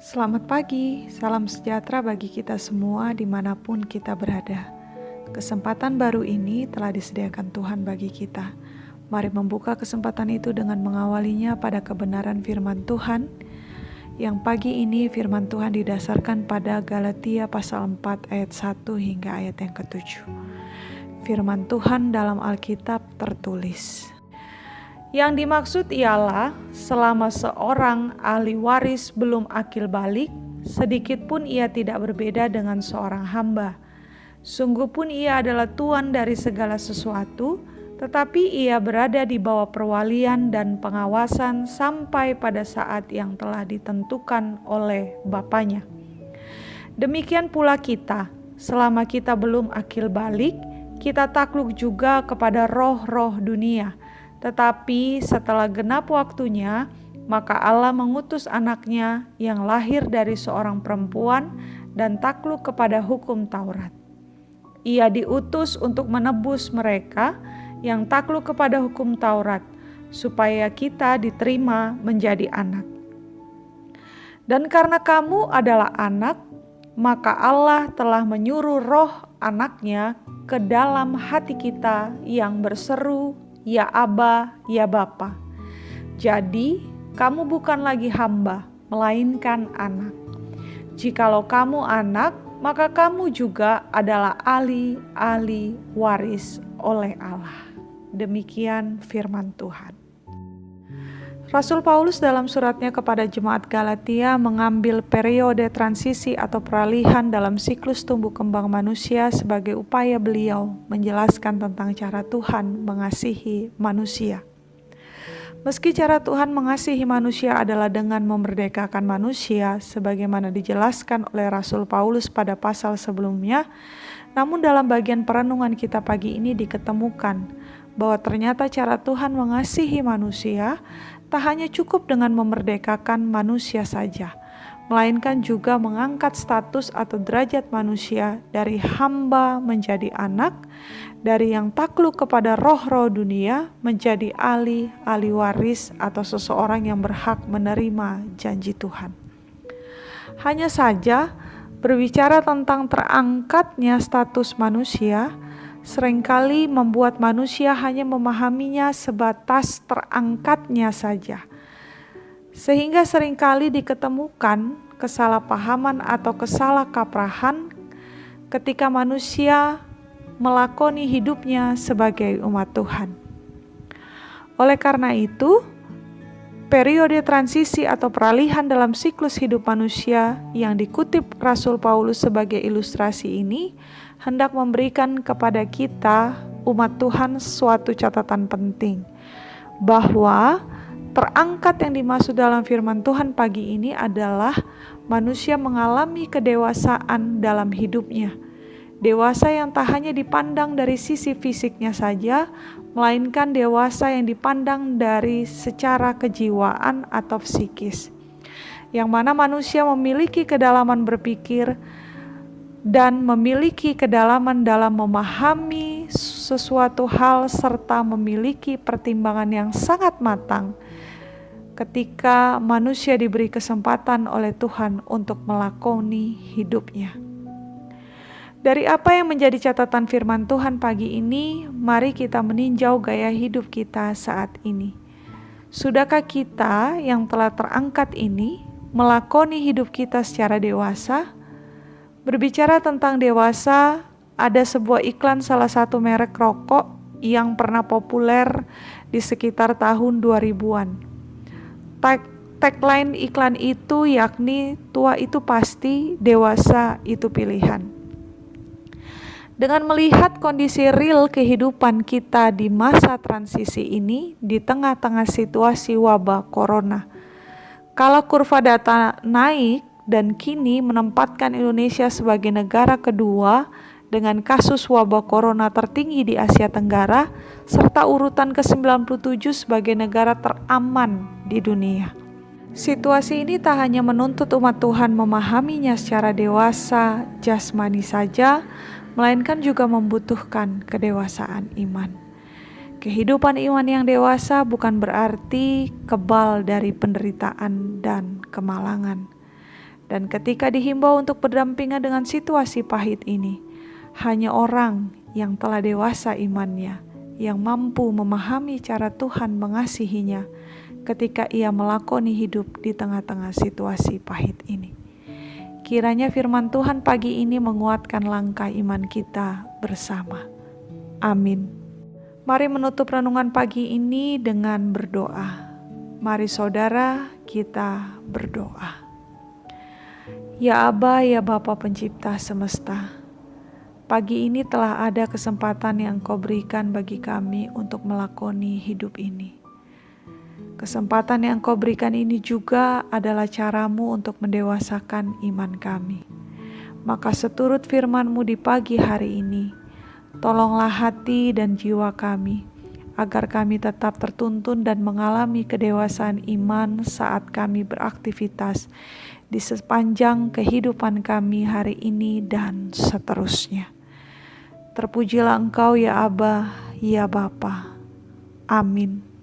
Selamat pagi, salam sejahtera bagi kita semua dimanapun kita berada. Kesempatan baru ini telah disediakan Tuhan bagi kita. Mari membuka kesempatan itu dengan mengawalinya pada kebenaran firman Tuhan. Yang pagi ini firman Tuhan didasarkan pada Galatia pasal 4 ayat 1 hingga ayat yang ke-7. Firman Tuhan dalam Alkitab tertulis. Yang dimaksud ialah selama seorang ahli waris belum akil balik, sedikit pun ia tidak berbeda dengan seorang hamba. Sungguh pun ia adalah tuan dari segala sesuatu, tetapi ia berada di bawah perwalian dan pengawasan sampai pada saat yang telah ditentukan oleh Bapanya. Demikian pula kita, selama kita belum akil balik, kita takluk juga kepada roh-roh dunia. Tetapi setelah genap waktunya, maka Allah mengutus anaknya yang lahir dari seorang perempuan dan takluk kepada hukum Taurat. Ia diutus untuk menebus mereka yang takluk kepada hukum Taurat, supaya kita diterima menjadi anak. Dan karena kamu adalah anak, maka Allah telah menyuruh roh anaknya ke dalam hati kita yang berseru, ya Aba, ya Bapa. Jadi, kamu bukan lagi hamba, melainkan anak. Jikalau kamu anak, maka kamu juga adalah ahli waris oleh Allah. Demikian firman Tuhan. Rasul Paulus dalam suratnya kepada jemaat Galatia mengambil periode transisi atau peralihan dalam siklus tumbuh kembang manusia sebagai upaya beliau menjelaskan tentang cara Tuhan mengasihi manusia. Meski cara Tuhan mengasihi manusia adalah dengan memerdekakan manusia sebagaimana dijelaskan oleh Rasul Paulus pada pasal sebelumnya, namun dalam bagian perenungan kita pagi ini diketemukan bahwa ternyata cara Tuhan mengasihi manusia tak hanya cukup dengan memerdekakan manusia saja, melainkan juga mengangkat status atau derajat manusia dari hamba menjadi anak, dari yang takluk kepada roh-roh dunia menjadi ahli waris atau seseorang yang berhak menerima janji Tuhan. Hanya saja, berbicara tentang terangkatnya status manusia, seringkali membuat manusia hanya memahaminya sebatas terangkatnya saja. Sehingga seringkali diketemukan kesalahpahaman atau kesalahkaprahan ketika manusia melakoni hidupnya sebagai umat Tuhan. Oleh karena itu, periode transisi atau peralihan dalam siklus hidup manusia yang dikutip Rasul Paulus sebagai ilustrasi ini hendak memberikan kepada kita, umat Tuhan, suatu catatan penting, bahwa terangkat yang dimaksud dalam firman Tuhan pagi ini adalah manusia mengalami kedewasaan dalam hidupnya. Dewasa yang tak hanya dipandang dari sisi fisiknya saja, melainkan dewasa yang dipandang dari secara kejiwaan atau psikis, yang mana manusia memiliki kedalaman berpikir dan memiliki kedalaman dalam memahami sesuatu hal serta memiliki pertimbangan yang sangat matang ketika manusia diberi kesempatan oleh Tuhan untuk melakoni hidupnya. Dari apa yang menjadi catatan firman Tuhan pagi ini, mari kita meninjau gaya hidup kita saat ini. Sudahkah kita yang telah terangkat ini melakoni hidup kita secara dewasa? Berbicara tentang dewasa, ada sebuah iklan salah satu merek rokok yang pernah populer di sekitar tahun 2000-an. Tagline iklan itu yakni tua itu pasti, dewasa itu pilihan. Dengan melihat kondisi real kehidupan kita di masa transisi ini di tengah-tengah situasi wabah corona, kala kurva data naik dan kini menempatkan Indonesia sebagai negara kedua dengan kasus wabah corona tertinggi di Asia Tenggara, serta urutan ke-97 sebagai negara teraman di dunia. Situasi ini tak hanya menuntut umat Tuhan memahaminya secara dewasa jasmani saja, melainkan juga membutuhkan kedewasaan iman. Kehidupan iman yang dewasa bukan berarti kebal dari penderitaan dan kemalangan. Dan ketika dihimbau untuk berdampingan dengan situasi pahit ini, hanya orang yang telah dewasa imannya, yang mampu memahami cara Tuhan mengasihinya ketika ia melakoni hidup di tengah-tengah situasi pahit ini. Kiranya firman Tuhan pagi ini menguatkan langkah iman kita bersama. Amin. Mari menutup renungan pagi ini dengan berdoa. Mari saudara, kita berdoa. Ya Aba, ya Bapa Pencipta semesta, pagi ini telah ada kesempatan yang Kau berikan bagi kami untuk melakoni hidup ini. Kesempatan yang Kau berikan ini juga adalah cara-Mu untuk mendewasakan iman kami. Maka seturut firman-Mu di pagi hari ini, tolonglah hati dan jiwa kami, agar kami tetap tertuntun dan mengalami kedewasaan iman saat kami beraktivitas di sepanjang kehidupan kami hari ini dan seterusnya. Terpujilah Engkau ya Aba, ya Bapa. Amin.